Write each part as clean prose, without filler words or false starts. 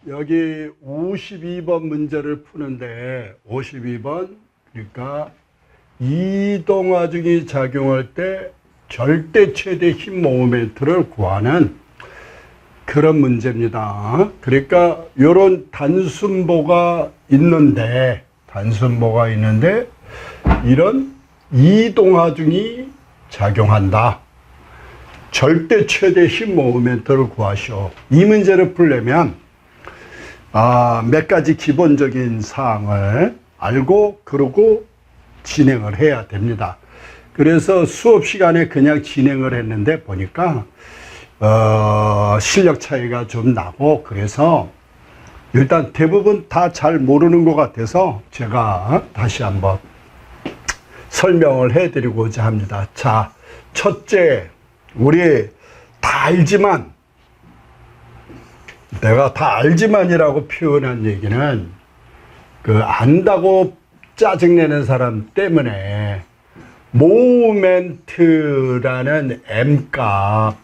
여기 52번 문제를 푸는데 52번 그러니까 이동하중이 작용할 때 절대 최대 힘 모멘트를 구하는 그런 문제입니다. 그러니까 이런 단순보가 있는데 이런 이동하중이 작용한다. 절대 최대 힘 모멘트를 구하시오. 이 문제를 풀려면 몇 가지 기본적인 사항을 알고 그러고 진행을 해야 됩니다. 그래서 수업 시간에 그냥 진행을 했는데 보니까 실력 차이가 좀 나고 그래서 일단 대부분 다 잘 모르는 것 같아서 제가 다시 한번 설명을 해드리고자 합니다. 자, 첫째, 우리 다 알지만 내가 다 알지만이라고 표현한 얘기는 그 안다고 짜증내는 사람 때문에 모멘트라는 M값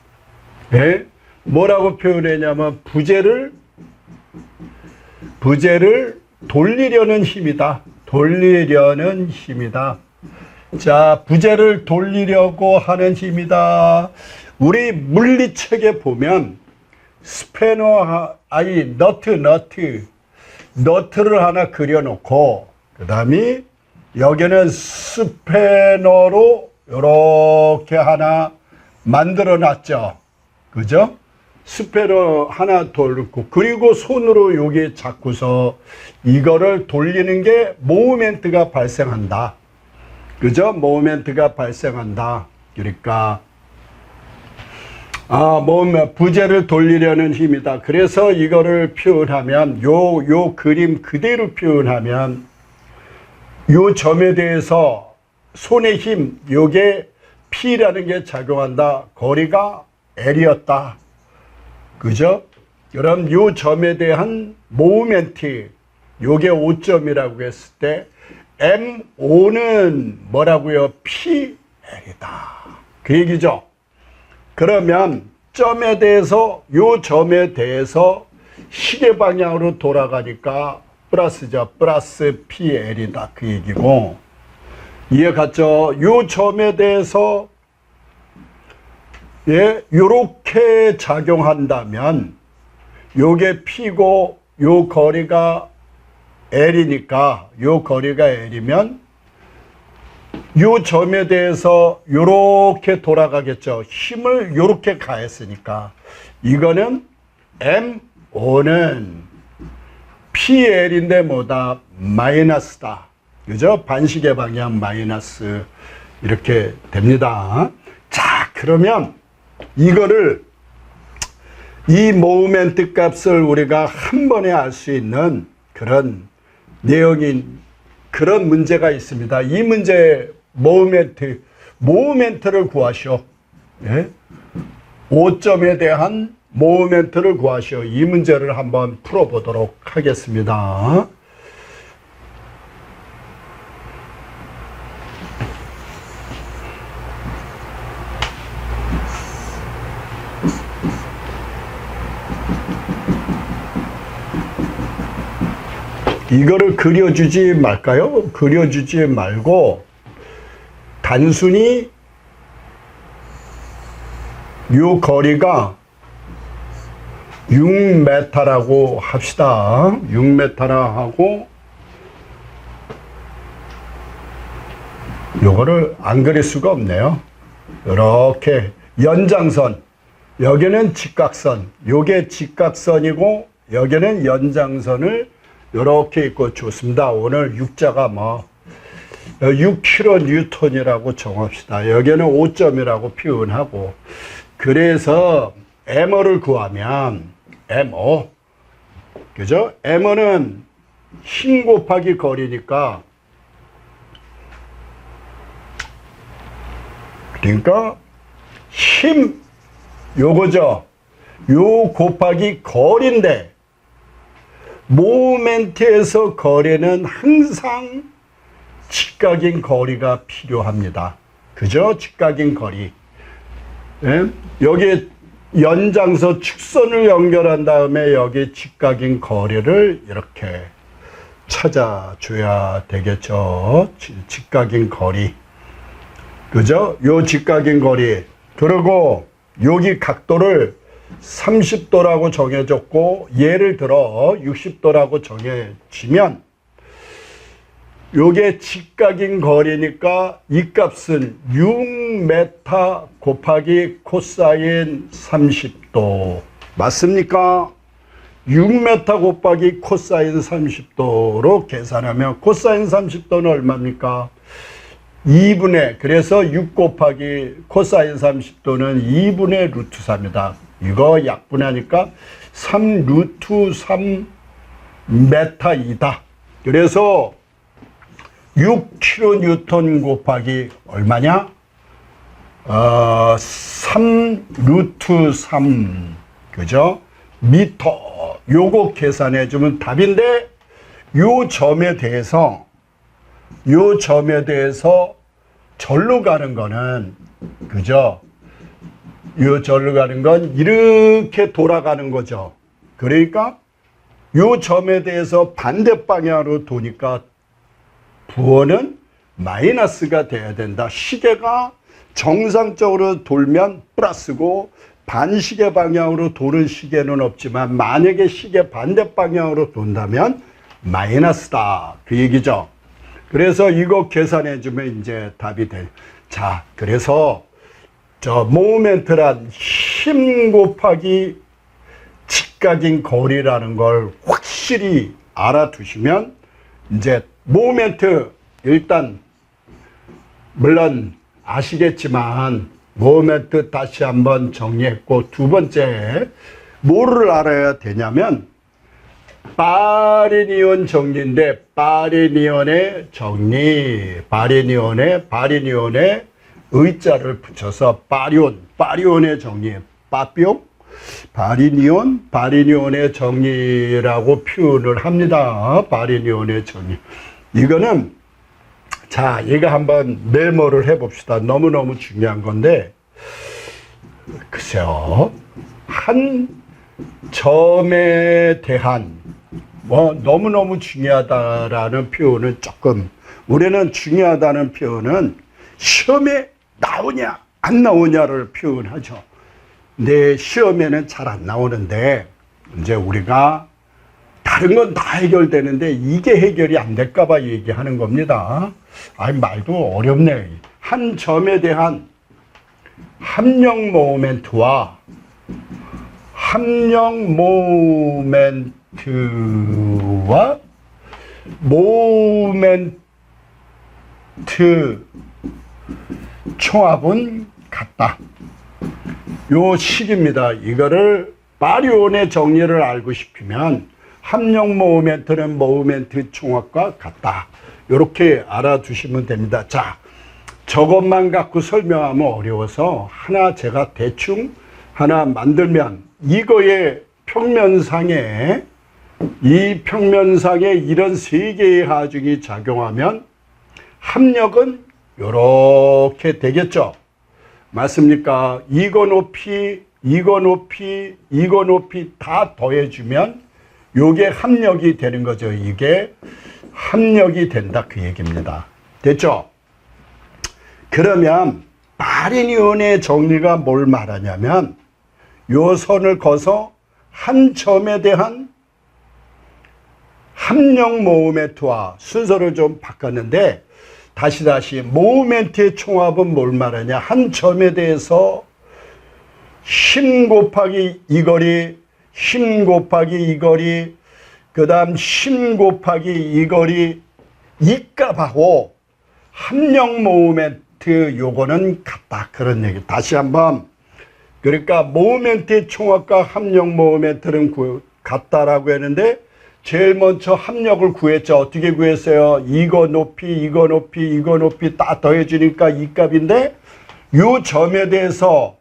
뭐라고 표현했냐면 부재를 돌리려는 힘이다. 자, 부재를 돌리려고 하는 힘이다. 우리 물리책에 보면 스패너 너트를 하나 그려놓고 그 다음에 여기는 스패너로 이렇게 하나 만들어 놨죠. 그죠? 스패너 하나 돌고 그리고 손으로 여기 잡고서 이거를 돌리는 게 모멘트가 발생한다. 그죠? 모멘트가 발생한다. 그러니까 부재를 돌리려는 힘이다. 그래서 이거를 표현하면 요 그림 그대로 표현하면 요 점에 대해서 손의 힘 요게 P라는 게 작용한다. 거리가 L이었다. 그죠? 그럼 요 점에 대한 모멘트 요게 5점이라고 했을 때 M5는 뭐라고요? PL이다. 그 얘기죠. 그러면 요 점에 대해서 시계 방향으로 돌아가니까 플러스죠. 플러스 PL이다. 그 얘기고. 이해 갔죠? 요 점에 대해서 요렇게 작용한다면 요게 P고 요 거리가 L이니까 요 거리가 L이면 요 점에 대해서 요렇게 돌아가겠죠. 힘을 요렇게 가했으니까 이거는 M5는 PL인데 뭐다? 마이너스다. 그죠? 반시계 방향 마이너스 이렇게 됩니다. 자, 그러면 이거를 이 모멘트 값을 우리가 한 번에 알 수 있는 그런 내용인 그런 문제가 있습니다. 이 문제 모멘트를 구하시오. 5점에 대한 모멘트를 구하시오. 이 문제를 한번 풀어보도록 하겠습니다. 이거를 그려주지 말까요? 그려주지 말고 단순히 요 거리가 6m라고 합시다. 6m라 하고 요거를 안 그릴 수가 없네요. 이렇게 연장선 여기는 직각선 요게 직각선이고 여기는 연장선을 이렇게 있고 좋습니다. 오늘 육자가 6kN이라고 정합시다. 여기는 5점이라고 표현하고 그래서 M5를 구하면 M5 그죠? M5는 힘 곱하기 거리니까 그러니까 힘 요거죠. 요 곱하기 거리인데 모멘트에서 거리는 항상 직각인 거리가 필요합니다. 그죠? 직각인 거리. 여기 연장선 축선을 연결한 다음에 여기 직각인 거리를 이렇게 찾아줘야 되겠죠. 직각인 거리. 그죠? 요 직각인 거리. 그리고 여기 각도를 30도라고 정해졌고, 예를 들어 60도라고 정해지면, 요게 직각인 거리니까 이 값은 6m 곱하기 코사인 30도. 맞습니까? 6m 곱하기 코사인 30도로 계산하면 코사인 30도는 얼마입니까? 2분의, 그래서 6 곱하기 코사인 30도는 2분의 루트 3이다. 이거 약분하니까 3 루트 3m이다. 그래서 6kN 곱하기 얼마냐? 3 루트 3, 그죠? 미터. 요거 계산해주면 답인데, 요 점에 대해서 절로 가는 거는, 그죠? 요 절로 가는 건 이렇게 돌아가는 거죠. 그러니까 요 점에 대해서 반대 방향으로 도니까 부호는 마이너스가 돼야 된다. 시계가 정상적으로 돌면 플러스고, 반시계 방향으로 도는 시계는 없지만 만약에 시계 반대 방향으로 돈다면 마이너스다. 그 얘기죠. 그래서 이거 계산해 주면 이제 답이 돼. 자, 그래서 저 모멘트란 힘 곱하기 직각인 거리라는 걸 확실히 알아두시면, 이제 모멘트 일단 물론 아시겠지만 모멘트 다시 한번 정리했고, 두 번째 뭐를 알아야 되냐면 바리니온 정리인데, 바리니온의 정리, 바리니온의 의자를 붙여서 바리온의 정리, 빠뿅, 바리니온의 정리라고 표현을 합니다. 바리니온의 정리. 이거는, 자, 이거 한번 메모를 해봅시다. 너무너무 중요한 건데, 글쎄요, 한 점에 대한 너무너무 중요하다라는 표현은 조금, 우리는 중요하다는 표현은 시험에 나오냐 안 나오냐를 표현하죠. 근데 시험에는 잘 안 나오는데, 이제 우리가 다른 건 다 해결되는데 이게 해결이 안 될까봐 얘기하는 겁니다. 아니, 말도 어렵네. 한 점에 대한 합력 모멘트와 모멘트 총합은 같다. 요 식입니다. 이거를 바리온의 정리를 알고 싶으면 합력 모멘트는 모멘트 총합과 같다. 이렇게 알아두시면 됩니다. 자, 저것만 갖고 설명하면 어려워서 하나 제가 대충 하나 만들면, 이거의 평면상에, 이 평면상에 이런 세 개의 하중이 작용하면 합력은 요렇게 되겠죠. 맞습니까? 이거 높이 다 더해주면 요게 합력이 되는 거죠. 이게 합력이 된다, 그 얘기입니다. 됐죠? 그러면 바리니온의 정리가 뭘 말하냐면, 요 선을 그어서 한 점에 대한 합력 모멘트와, 순서를 좀 바꿨는데, 다시 모멘트의 총합은 뭘 말하냐? 한 점에 대해서 힘 곱하기 이 거리, 그 다음 힘 곱하기 이 거리, 이 값하고 합력 모멘트 요거는 같다. 그런 얘기. 다시 한번. 그러니까 모멘트의 총합과 합력 모멘트는 같다라고 했는데, 제일 먼저 합력을 구했죠. 어떻게 구했어요? 이거 높이 다 더해주니까 이 값인데, 요 점에 대해서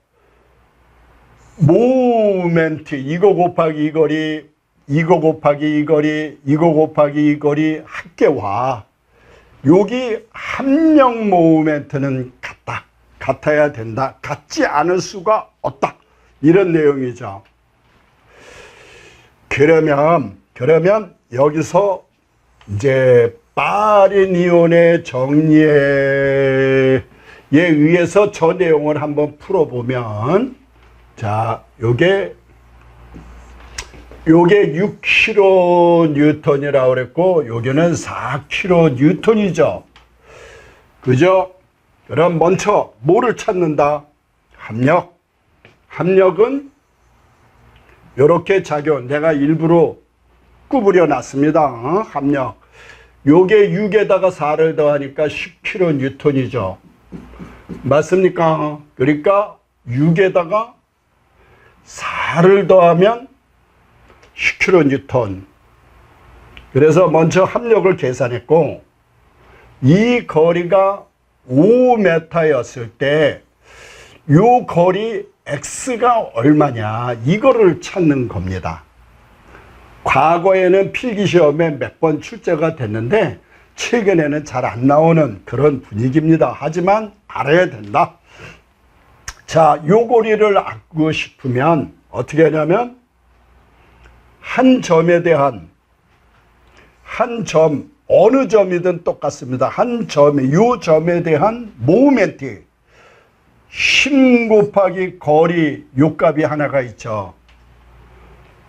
모멘트, 이거 곱하기 이 거리, 이거 곱하기 이 거리 합계와 여기 합력 모멘트는 같다. 같아야 된다. 같지 않을 수가 없다. 이런 내용이죠. 그러면 여기서 이제 파리니온의 정리에 의해서 저 내용을 한번 풀어보면, 자, 요게 6kN이라고 그랬고, 요게는 4kN이죠. 그죠? 그럼 먼저 뭐를 찾는다? 합력. 합력은 요렇게 작용, 내가 일부러 구부려 놨습니다. 합력. 요게 6에다가 4를 더하니까 10kN이죠. 맞습니까? 그러니까 6에다가 4를 더하면 10kN. 그래서 먼저 합력을 계산했고, 이 거리가 5m였을 때 요 거리 x가 얼마냐, 이거를 찾는 겁니다. 과거에는 필기시험에 몇 번 출제가 됐는데 최근에는 잘 안 나오는 그런 분위기입니다. 하지만 알아야 된다. 자, 요 거리를 알고 싶으면 어떻게 하냐면, 한 점에 대한, 한 점, 어느 점이든 똑같습니다. 한 점에, 요 점에 대한 모멘트, 힘 곱하기 거리, 요 값이 하나가 있죠.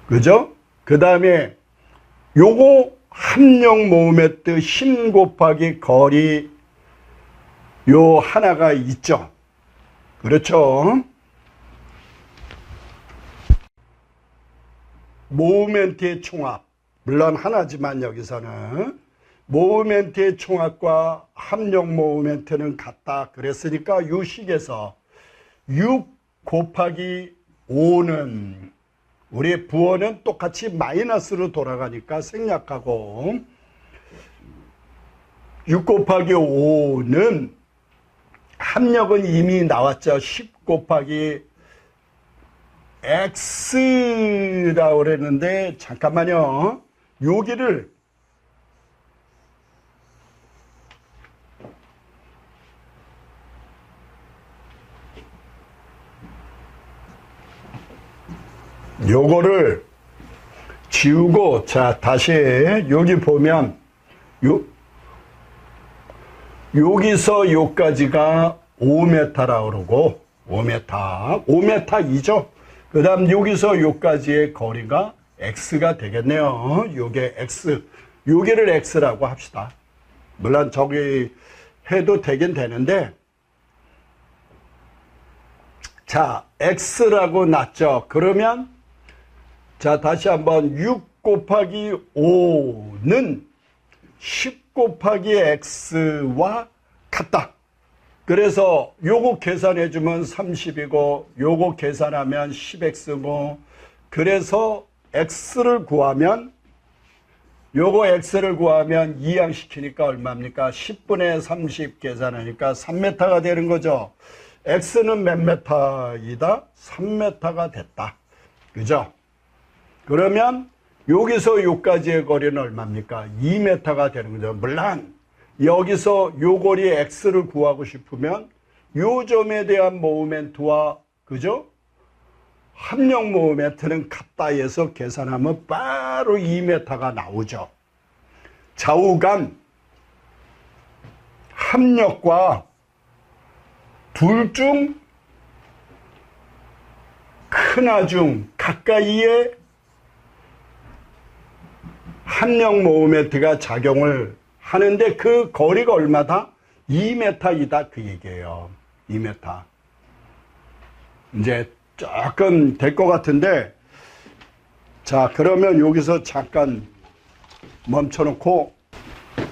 그죠? 그 다음에 요거 합력 모멘트 힘 곱하기 거리, 요 하나가 있죠. 그렇죠? 모멘트의 총합, 물론 하나지만 여기서는 모멘트의 총합과 합력 모멘트는 같다 그랬으니까 이 식에서 6 곱하기 5는, 우리 부호는 똑같이 마이너스로 돌아가니까 생략하고, 6 곱하기 5는 합력은 이미 나왔죠. 10 곱하기 x라고 그랬는데, 잠깐만요. 여기를 요거를 지우고, 자, 다시 여기 보면 여기서 요까지가 5m라고 그러고, 5m이죠. 그 다음 여기서 요까지의 거리가 x가 되겠네요. 요게 x, 요게를 x라고 합시다. 물론 저기 해도 되긴 되는데, 자, x라고 놨죠. 그러면 자, 다시 한번 6 곱하기 5는 10 곱하기 x와 같다. 그래서 요거 계산해주면 30이고 요거 계산하면 10x고, 그래서 x를 구하면, 요거 x를 구하면 이항시키니까 얼마입니까? 10분의 30 계산하니까 3m가 되는 거죠. x는 몇 m이다? 3m가 됐다. 그죠? 그러면 여기서 요까지의 거리는 얼마입니까? 2m가 되는 거죠. 물론 여기서 요 거리 x를 구하고 싶으면 요 점에 대한 모멘트와, 그죠? 합력 모멘트는 같다 해서 계산하면 바로 2m가 나오죠. 좌우간 합력과 둘 중 크나 중 가까이에 합력 모멘트가 작용을 하는데 그 거리가 얼마다? 2m이다 그 얘기예요. 2m. 이제 조금 될 것 같은데, 자, 그러면 여기서 잠깐 멈춰놓고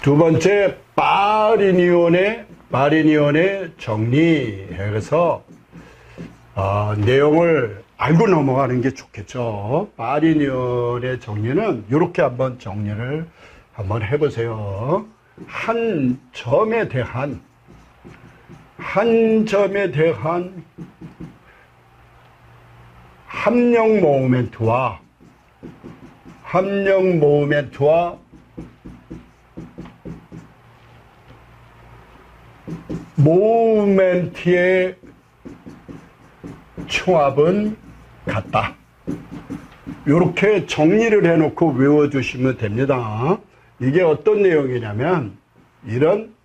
두 번째 파리니온의 정리해서 내용을 알고 넘어가는 게 좋겠죠. 파리니온의 정리는 이렇게 한번 정리를 한번 해보세요. 한 점에 대한 합력 모멘트와 모멘트의 총합은 같다. 이렇게 정리를 해놓고 외워주시면 됩니다. 이게 어떤 내용이냐면 이런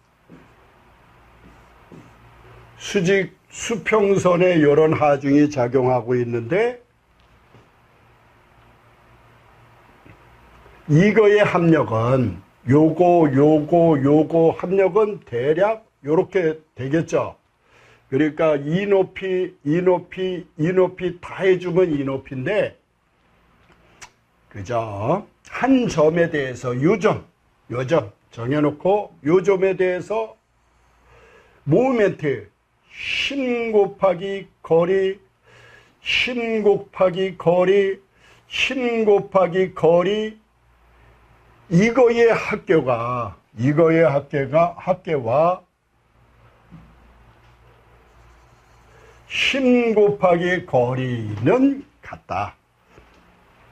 수직 수평선에 이런 하중이 작용하고 있는데 이거의 합력은 요거 합력은 대략 요렇게 되겠죠. 그러니까 이 높이 다 해주면 이 높이인데, 그죠? 한 점에 대해서 요점 정해놓고 요점에 대해서 모멘트 신 곱하기 거리 이거의 합계와 신 곱하기 거리는 같다.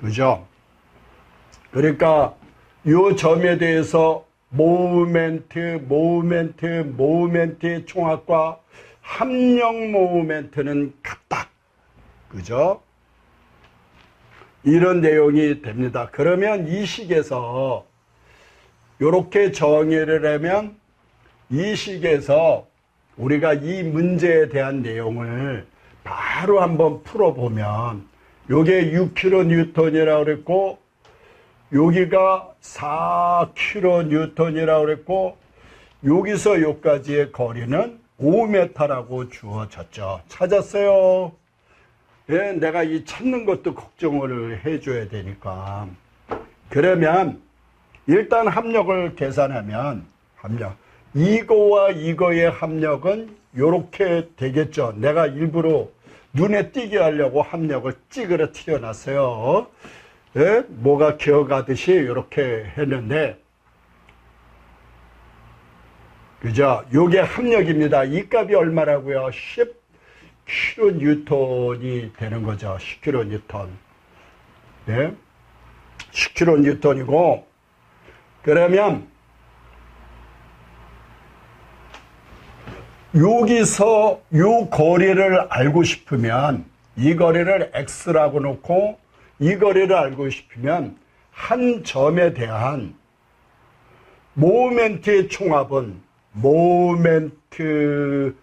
그죠? 그러니까 요 점에 대해서 모멘트의 총합과 합력 모멘트는 같다. 그죠? 이런 내용이 됩니다. 그러면 이 식에서 이렇게 정의를 하면 이 식에서 우리가 이 문제에 대한 내용을 바로 한번 풀어보면 요게 6kN이라고 그랬고 여기가 4kN이라고 그랬고 여기서 여기까지의 거리는 5m라고 주어졌죠. 찾았어요? 예, 내가 이 찾는 것도 걱정을 해줘야 되니까. 그러면 일단 합력을 계산하면 이거와 이거의 합력은 이렇게 되겠죠. 내가 일부러 눈에 띄게 하려고 합력을 찌그러뜨려 놨어요. 예? 뭐가 기어가듯이 이렇게 했는데, 그죠? 요게 합력입니다. 이 값이 얼마라고요? 10kN이 되는 거죠. 10kN. 네? 10kN이고, 그러면 여기서 요 거리를 알고 싶으면 이 거리를 x라고 놓고 이 거리를 알고 싶으면 한 점에 대한 모멘트의 총합은 모멘트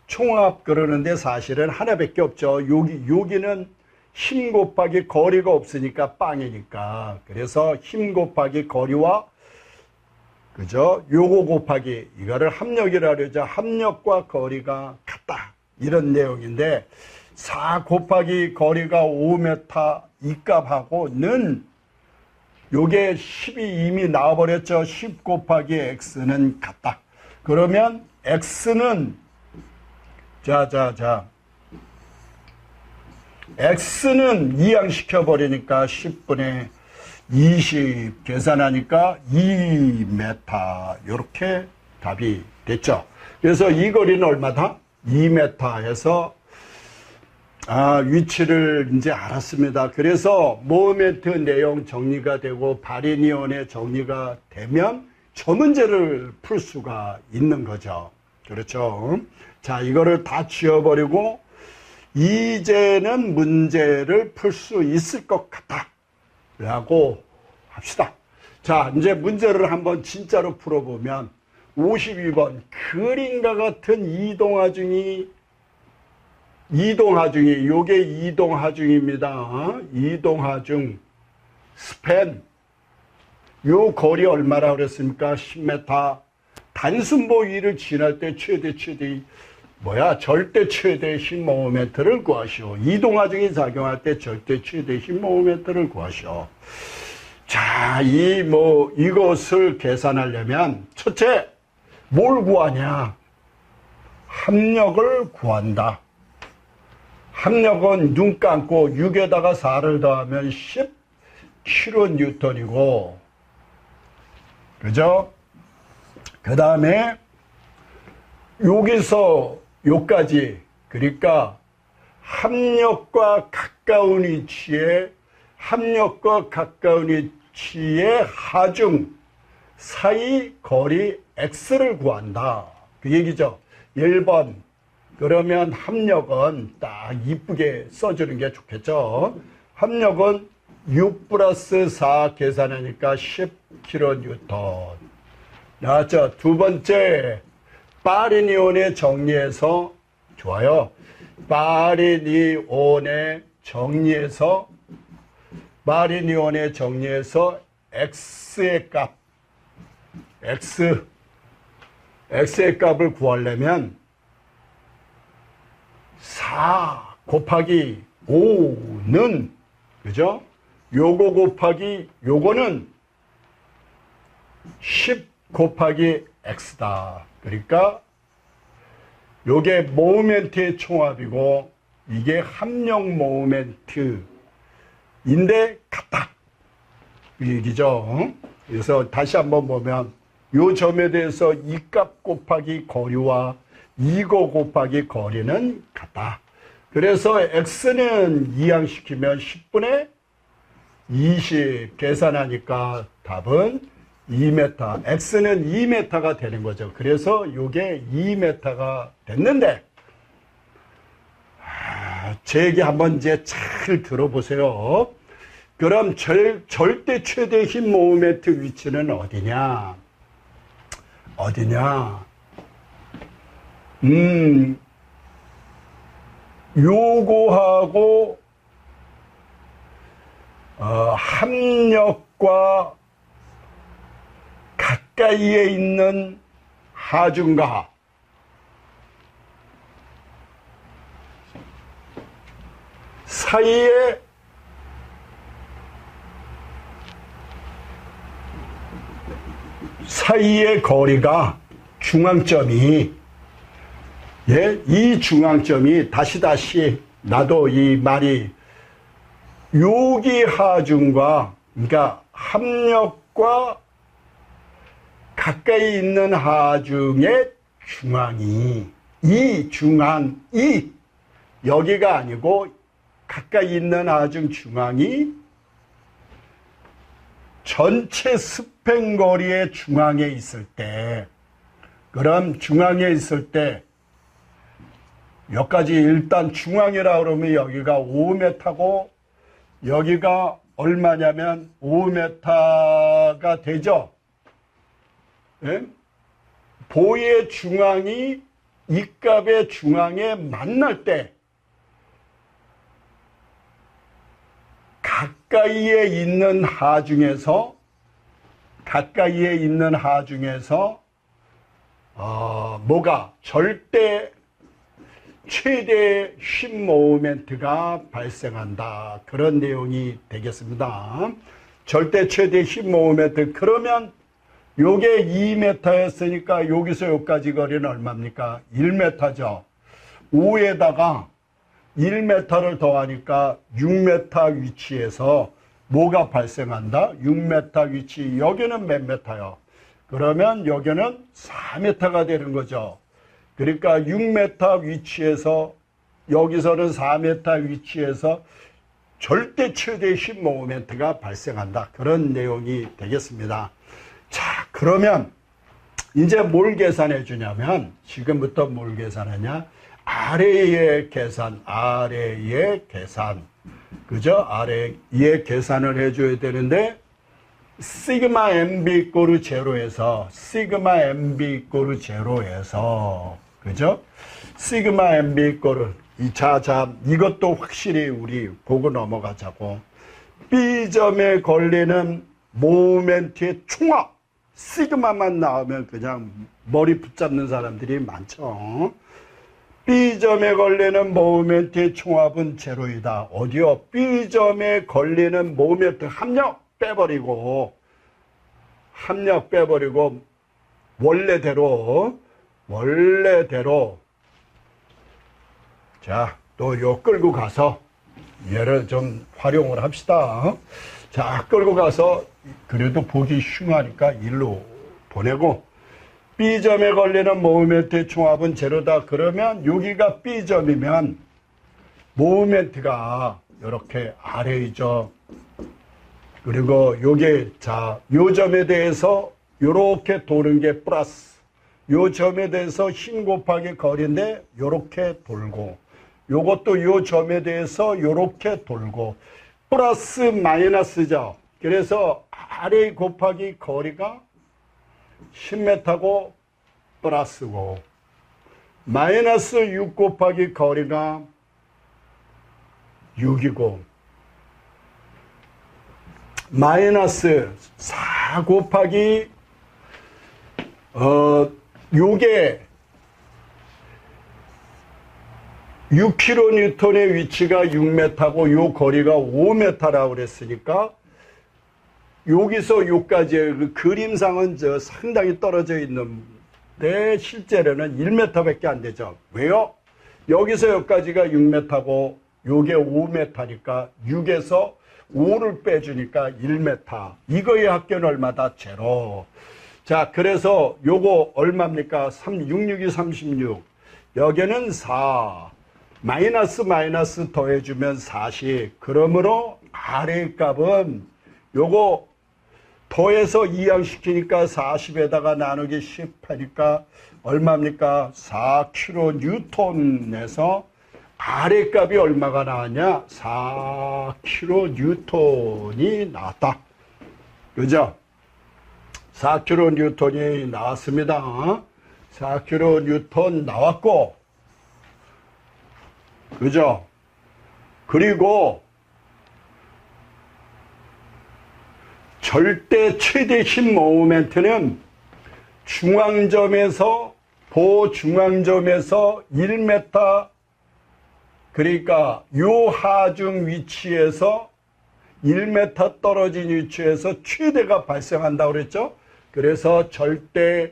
총합 그러는데 사실은 하나밖에 없죠. 여기는 힘 곱하기 거리가 없으니까 빵이니까. 그래서 힘 곱하기 거리와 그죠? 요거 곱하기 이거를 합력이라 그러죠. 합력과 거리가 같다. 이런 내용인데 4 곱하기 거리가 5m 이 값하고는 요게 10이 이미 나와버렸죠. 10 곱하기 x는 같다. 그러면 x는 x는 이항시켜 버리니까 10분의 20 계산하니까 2m 이렇게 답이 됐죠. 그래서 이 거리는 얼마다? 2m 해서 위치를 이제 알았습니다. 그래서 모멘트 내용 정리가 되고 바리니온의 정리가 되면 저 문제를 풀 수가 있는 거죠. 그렇죠. 자, 이거를 다 지워버리고 이제는 문제를 풀 수 있을 것 같다 라고 합시다. 자, 이제 문제를 한번 진짜로 풀어보면 52번 그림과 같은 이동하중이 요게 이동하중입니다. 이동하중 스팬 요 거리 얼마라 그랬습니까? 10m. 단순보 위를 지날 때 절대 최대 힘 모멘트를 구하시오. 이동하중이 작용할 때 절대 최대 힘 모멘트를 구하시오. 자, 이것을 계산하려면 첫째 뭘 구하냐? 합력을 구한다. 합력은 눈 감고 6에다가 4를 더하면 10kN이고, 그죠? 그 다음에 여기서 요까지, 그러니까 합력과 가까운 위치에 하중 사이 거리 x를 구한다. 그 얘기죠. 1번 그러면 합력은 딱 이쁘게 써주는 게 좋겠죠. 합력은 6 플러스 4 계산하니까 10kN. 나왔죠? 두 번째, 빠리니온의 정리해서, 좋아요. 빠리니온의 정리해서 X의 값, X의 값을 구하려면 4 곱하기 5는, 그죠? 요거 곱하기 요거는 10 곱하기 X다. 그러니까 요게 모멘트의 총합이고 이게 합력 모멘트인데 같다. 이 얘기죠. 그래서 다시 한번 보면 요 점에 대해서 이 값 곱하기 거리와 이거 곱하기 거리는 같다. 그래서 X는 이항시키면 10분의 20 계산하니까 답은 2m. X는 2m가 되는 거죠. 그래서 요게 2m가 됐는데, 제 얘기 한번 이제 잘 들어보세요. 그럼 절대 최대 힘 모멘트 위치는 어디냐? 요거하고 합력과 가까이에 있는 하중과 사이의 거리가 중앙점이, 예, 이 중앙점이 다시 나도 이 말이 여기 하중과, 그러니까 합력과 가까이 있는 하중의 중앙이, 이 중앙이 여기가 아니고 가까이 있는 하중 중앙이 전체 스팽거리의 중앙에 있을 때, 그럼 중앙에 있을 때 여기까지 일단 중앙이라 그러면 여기가 5m고 여기가 얼마냐면 5m가 되죠. 예? 보의 중앙이 이 값의 중앙에 만날 때 가까이에 있는 하중에서 뭐가 절대 최대 힘 모멘트가 발생한다. 그런 내용이 되겠습니다. 절대 최대 힘 모멘트. 그러면 요게 2m였으니까 여기서 여기까지 거리는 얼마입니까? 1m죠. 5에다가 1m를 더하니까 6m 위치에서 뭐가 발생한다? 6m 위치. 여기는 몇 m요? 그러면 여기는 4m가 되는 거죠. 그러니까 6m 위치에서, 여기서는 4m 위치에서 절대 최대 힘 모멘트가 발생한다. 그런 내용이 되겠습니다. 자, 그러면 이제 뭘 계산해 주냐면, 지금부터 뭘 계산하냐? 아래의 계산. 그죠? 아래의 계산을 해줘야 되는데, 시그마 MB = 제로에서, 그죠? 시그마 MB 자, 이것도 확실히 우리 보고 넘어가자고. B점에 걸리는 모멘트의 총합. 시그마만 나오면 그냥 머리 붙잡는 사람들이 많죠. B점에 걸리는 모멘트의 총합은 제로이다. 어디요? B점에 걸리는 모멘트 합력 빼버리고 원래대로 자, 또 요 끌고 가서 얘를 좀 활용을 합시다. 자, 끌고 가서 그래도 보기 흉하니까 일로 보내고, B점에 걸리는 모멘트의 총합은 제로다. 그러면 여기가 B점이면 모멘트가 이렇게 아래이죠. 그리고 요게, 자, 요 점에 대해서 요렇게 도는 게 플러스, 요 점에 대해서 힘 곱하기 거리인데 요렇게 돌고, 요것도 요 점에 대해서 요렇게 돌고, 플러스 마이너스죠. 그래서 RA 곱하기 거리가 10m고 플러스고, 마이너스 6 곱하기 거리가 6이고, 마이너스 4 곱하기 요게 6kN의 위치가 6m고 요 거리가 5m라고 그랬으니까 여기서 요까지 그 그림상은 상당히 떨어져 있는데 실제로는 1m밖에 안 되죠. 왜요? 여기서 여기까지가 6m고 요게 5m니까 6에서 5를 빼주니까 1m. 이거의 합계는 얼마다? 제로. 자, 그래서 요거 얼마입니까? 66이 36. 여기는 4. 마이너스 마이너스 더해주면 40. 그러므로 R의 값은 요거 더해서 이항시키니까 40에다가 나누기 10 하니까 얼마입니까? 4kN에서 R의 값이 얼마가 나왔냐? 4kN이 나왔다. 그죠? 4kN 나왔습니다. 4kN 나왔고, 그죠? 그리고 절대 최대 힘 모멘트는 중앙점에서 보중앙점에서 1m, 그러니까 요 하중 위치에서 1m 떨어진 위치에서 최대가 발생한다고 그랬죠? 그래서 최대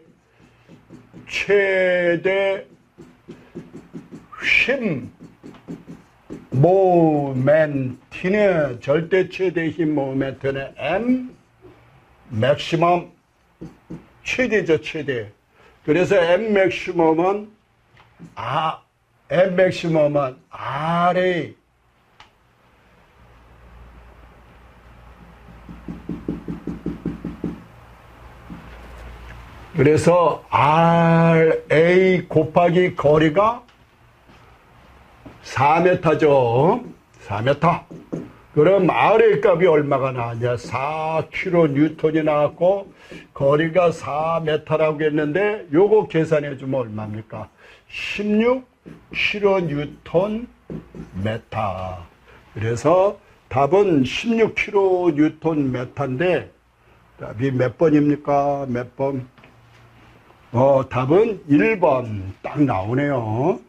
힘 모멘트는 절대 최대 힘 모멘트는 M 맥시멈 최대죠, 최대. 그래서 M 맥시멈은 RA 그래서 RA 곱하기 거리가 4m죠. 4m. 그럼 RA 값이 얼마가 나왔냐? 4kN이 나왔고 거리가 4m라고 했는데 요거 계산해 주면 얼마입니까? 16kNm. 그래서 답은 16kNm인데 답이 몇 번입니까? 몇 번? 답은 1번 딱 나오네요.